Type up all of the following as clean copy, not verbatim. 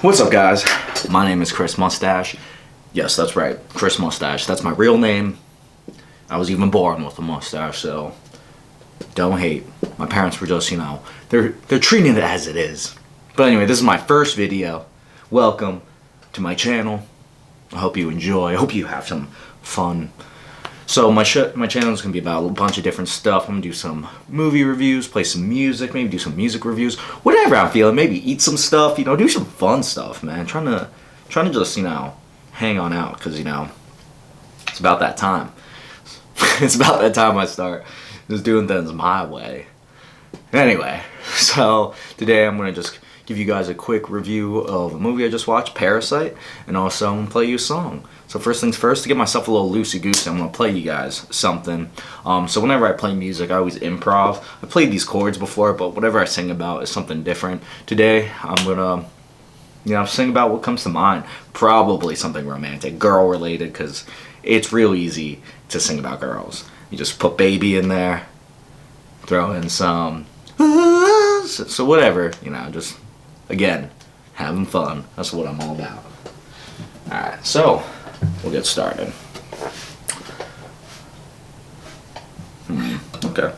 What's up, guys? My name is Chris Moustache. Yes, that's right, Chris Moustache. That's my real name. I was even born with a mustache, so don't hate. My parents were just, they're treating it as it is. But anyway, this is my first video. Welcome to my channel. I hope you enjoy. I hope you have some fun. So my channel is gonna be about a bunch of different stuff. I'm gonna do some movie reviews, play some music, maybe do some music reviews, whatever I'm feeling. Maybe eat some stuff, do some fun stuff, man. Trying to just hang on out, because it's about that time. It's about that time I start just doing things my way. Anyway, so today I'm gonna just give you guys a quick review of a movie I just watched, Parasite, and also I'm gonna play you a song. So first things first, to get myself a little loosey-goosey, I'm gonna play you guys something. So whenever I play music, I always improv. I played these chords before, but whatever I sing about is something different. Today, I'm gonna, sing about what comes to mind. Probably something romantic, girl-related, because it's real easy to sing about girls. You just put baby in there, throw in some, so whatever, just, again, having fun. That's what I'm all about. Alright, so we'll get started. Okay.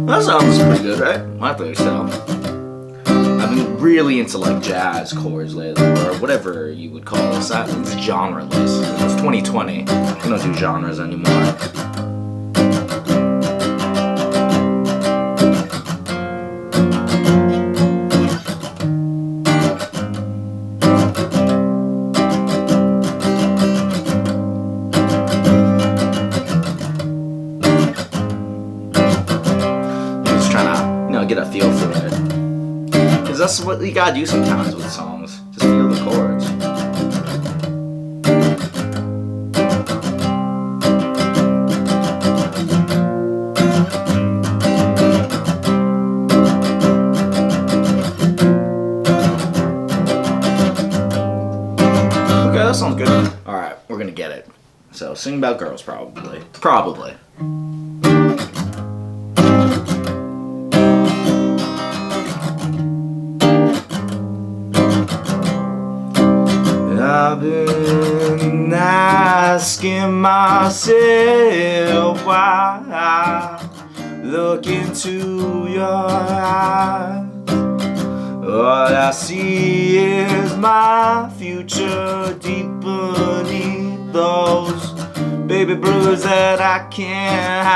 That sounds pretty good, right? I think so. I've been really into jazz chords lately, or whatever you would call this. It's genreless. It's 2020. We don't do genres anymore. Get a feel for it, because that's what you gotta do sometimes with songs. Just feel the chords. Okay, that sounds good. All right, we're gonna get it. So sing about girls, probably. I've been asking myself why I look into your eyes. All I see is my future deep beneath those baby blues that I can't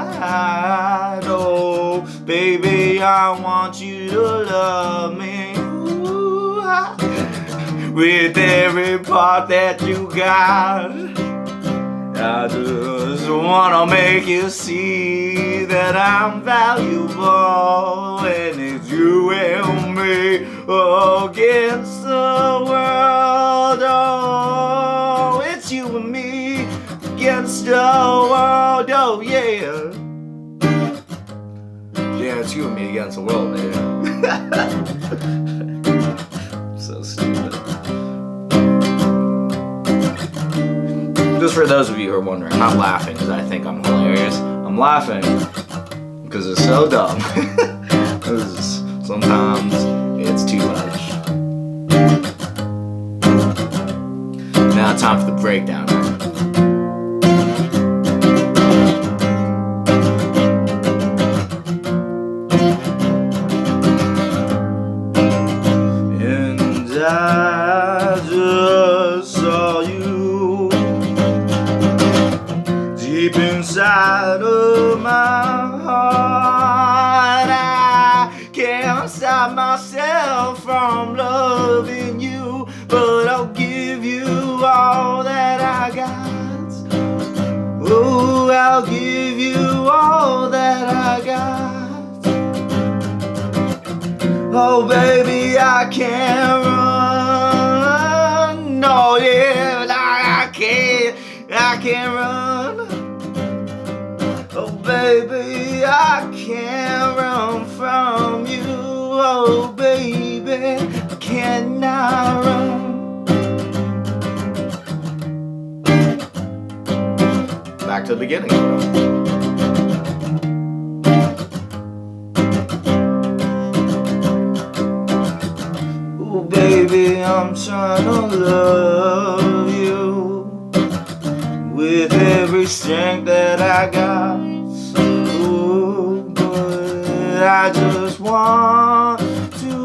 hide. Oh, baby, I want you to love me. Ooh, with every part that you got. I just wanna make you see that I'm valuable, and it's you and me against the world. Oh, it's you and me against the world. Oh yeah. Yeah, it's you and me against the world, baby. So stupid. Just for those of you who are wondering, I'm not laughing because I think I'm hilarious. I'm laughing because it's so dumb. Sometimes it's too much. Now time for the breakdown. And I just saw you deep inside of my heart. I can't stop myself from loving you, but I'll give you all that I got. Oh, I'll give you all that I got. Oh, baby, I can't run. No, yeah, I can't run. Oh baby, I can't run from you. Oh baby, I cannot run. Back to the beginning. I'm trying to love you with every strength that I got. Ooh, but I just want to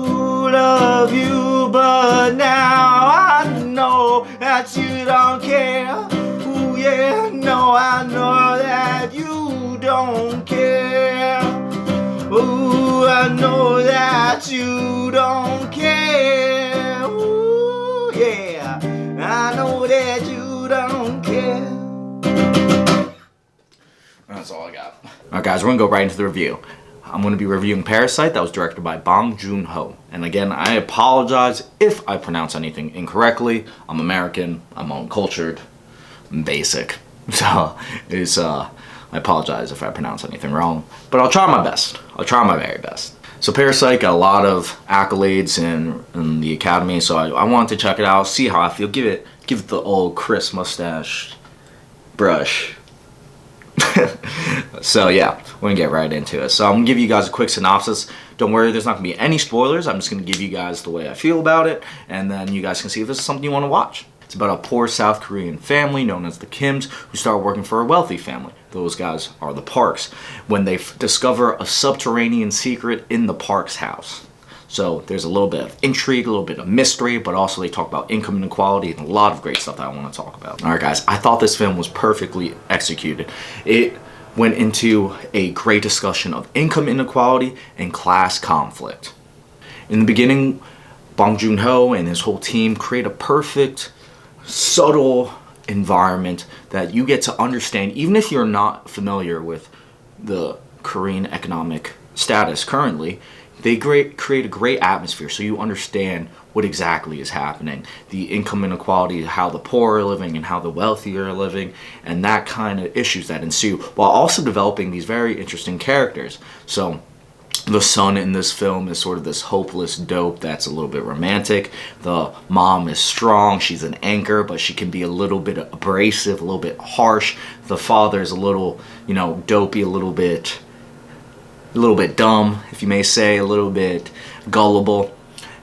love you, but now I know that you don't care. Ooh, yeah, no, I know that you don't care. Ooh, I know that you don't care. Ooh, yeah, I know that you don't care. That's all I got. Alright guys, we're gonna go right into the review. I'm gonna be reviewing Parasite, that was directed by Bong Joon. And again, I apologize if I pronounce anything incorrectly. I'm American, I'm uncultured, I'm basic. So I apologize if I pronounce anything wrong, but I'll try my best. I'll try my very best. So Parasite got a lot of accolades in the Academy, so I wanted to check it out, see how I feel, give it the old Chris mustache brush. So yeah, we're gonna get right into it. So I'm gonna give you guys a quick synopsis. Don't worry, there's not gonna be any spoilers. I'm just gonna give you guys the way I feel about it, and then you guys can see if this is something you want to watch. It's about a poor South Korean family known as the Kims who start working for a wealthy family. Those guys are the Parks, when they discover a subterranean secret in the Parks' house. So there's a little bit of intrigue, a little bit of mystery, but also they talk about income inequality and a lot of great stuff that I want to talk about. Alright guys, I thought this film was perfectly executed. It went into a great discussion of income inequality and class conflict. In the beginning, Bong Joon-ho and his whole team create a perfect, subtle environment that you get to understand, even if you're not familiar with the Korean economic status currently. They create a great atmosphere so you understand what exactly is happening. The income inequality, how the poor are living and how the wealthy are living, and that kind of issues that ensue, while also developing these very interesting characters. So the son in this film is sort of this hopeless dope that's a little bit romantic. The mom is strong, she's an anchor, but she can be a little bit abrasive, a little bit harsh. The father is a little, dopey, a little bit dumb, if you may say, a little bit gullible.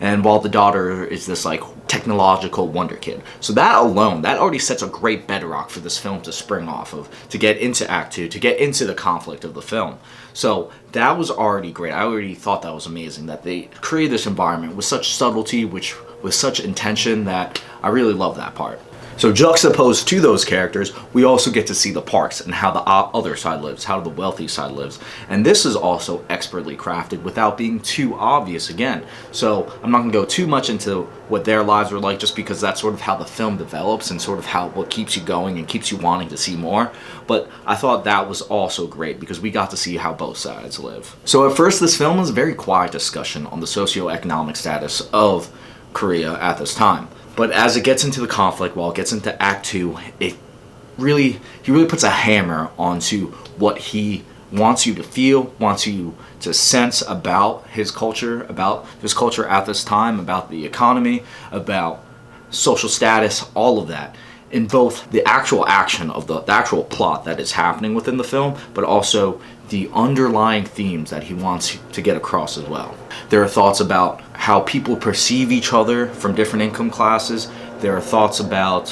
And while the daughter is this technological wonder kid. So that alone, that already sets a great bedrock for this film to spring off of, to get into Act 2, to get into the conflict of the film. So that was already great. I already thought that was amazing, that they created this environment with such subtlety, with such intention, that I really love that part. So juxtaposed to those characters, we also get to see the Parks and how the other side lives, how the wealthy side lives. And this is also expertly crafted without being too obvious again. So I'm not going to go too much into what their lives were like, just because that's sort of how the film develops and sort of what keeps you going and keeps you wanting to see more. But I thought that was also great because we got to see how both sides live. So at first, this film was a very quiet discussion on the socioeconomic status of Korea at this time. But as it gets into the conflict, while it gets into Act 2, he really puts a hammer onto what he wants you to feel, wants you to sense about his culture at this time, about the economy, about social status, all of that, in both the actual action of the actual plot that is happening within the film, but also the underlying themes that he wants to get across as well. There are thoughts about how people perceive each other from different income classes. There are thoughts about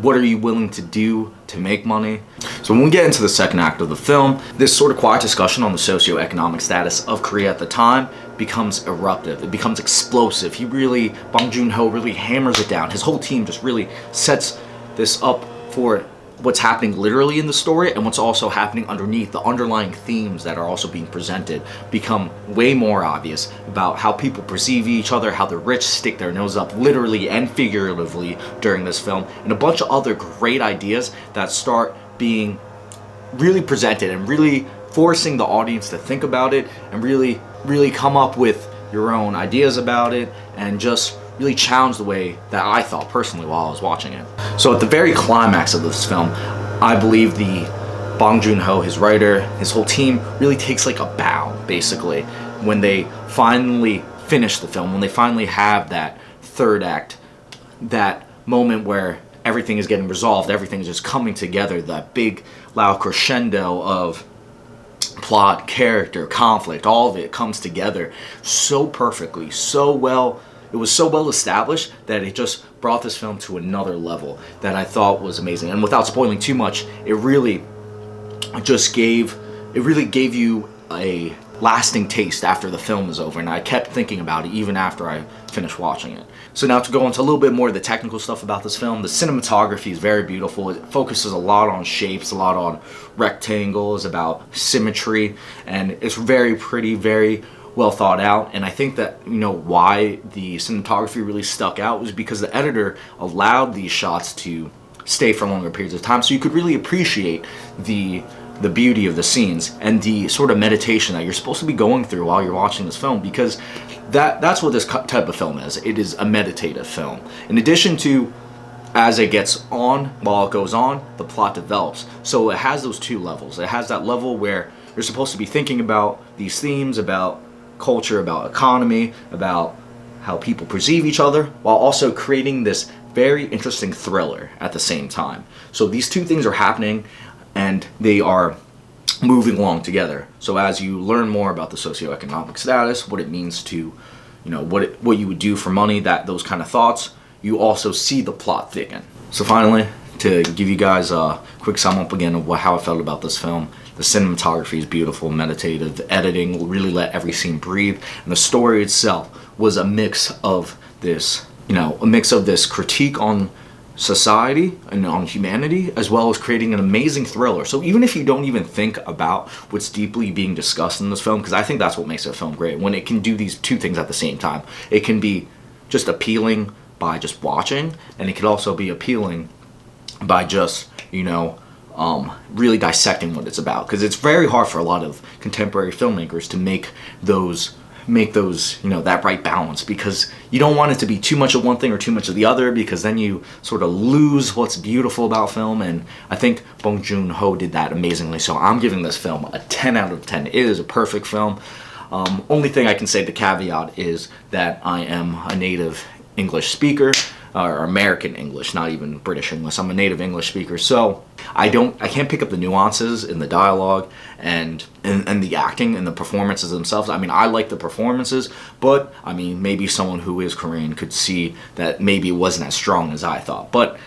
what are you willing to do to make money. So when we get into the second act of the film, this sort of quiet discussion on the socioeconomic status of Korea at the time becomes eruptive. It becomes explosive. Bong Joon-ho really hammers it down. His whole team just really sets this up for what's happening literally in the story and what's also happening underneath. The underlying themes that are also being presented become way more obvious about how people perceive each other, how the rich stick their nose up literally and figuratively during this film, and a bunch of other great ideas that start being really presented and really forcing the audience to think about it and really come up with your own ideas about it and just really challenged the way that I thought personally while I was watching it. So at the very climax of this film, I believe the Bong Joon-ho, his writer, his whole team really takes a bow, basically, when they finally finish the film, when they finally have that third act, that moment where everything is getting resolved, everything is just coming together, that big loud crescendo of plot, character, conflict, all of it comes together so perfectly, so well it was so well established that it just brought this film to another level that I thought was amazing. And without spoiling too much, it really gave you a lasting taste after the film was over, and I kept thinking about it even after I finished watching it. So now to go into a little bit more of the technical stuff about this film, the cinematography is very beautiful. It focuses a lot on shapes, a lot on rectangles, about symmetry, and it's very pretty, very well thought out. And I think that, you know, why the cinematography really stuck out was because the editor allowed these shots to stay for longer periods of time, so you could really appreciate the beauty of the scenes and the sort of meditation that you're supposed to be going through while you're watching this film, because that's what this type of film is. It is a meditative film. In addition to, as it gets on, while it goes on, the plot develops. So it has those two levels. It has that level where you're supposed to be thinking about these themes, about culture, about economy, about how people perceive each other, while also creating this very interesting thriller at the same time. So these two things are happening, and they are moving along together. So as you learn more about the socioeconomic status, what it means to, you know, what you would do for money, that those kind of thoughts, you also see the plot thicken. So finally, to give you guys a quick sum up again of how I felt about this film, the cinematography is beautiful, meditative, the editing will really let every scene breathe, and the story itself was a mix of this, you know, a mix of this critique on society and on humanity, as well as creating an amazing thriller. So even if you don't even think about what's deeply being discussed in this film, because I think that's what makes a film great, when it can do these two things at the same time. It can be just appealing by just watching, and it can also be appealing by just, you know, really dissecting what it's about, because it's very hard for a lot of contemporary filmmakers to make those, you know, that right balance, because you don't want it to be too much of one thing or too much of the other, because then you sort of lose what's beautiful about film. And I think Bong Joon-ho did that amazingly. So I'm giving this film a 10 out of 10. It is a perfect film. Only thing I can say, the caveat, is that I am a native English speaker, or American English, not even British English. I'm a native English speaker, so I can't pick up the nuances in the dialogue and the acting and the performances themselves. I mean, I like the performances, but I mean, maybe someone who is Korean could see that maybe it wasn't as strong as I thought. But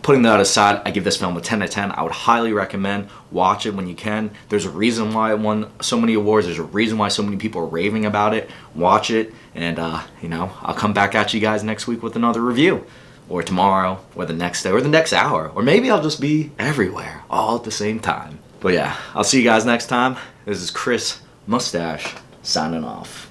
putting that aside, I give this film a 10 out of 10. I would highly recommend watch it when you can. There's a reason why it won so many awards. There's a reason why so many people are raving about it. Watch it, and you know, I'll come back at you guys next week with another review, or tomorrow, or the next day, or the next hour, or maybe I'll just be everywhere all at the same time. But yeah, I'll see you guys next time. This is Chris Moustache signing off.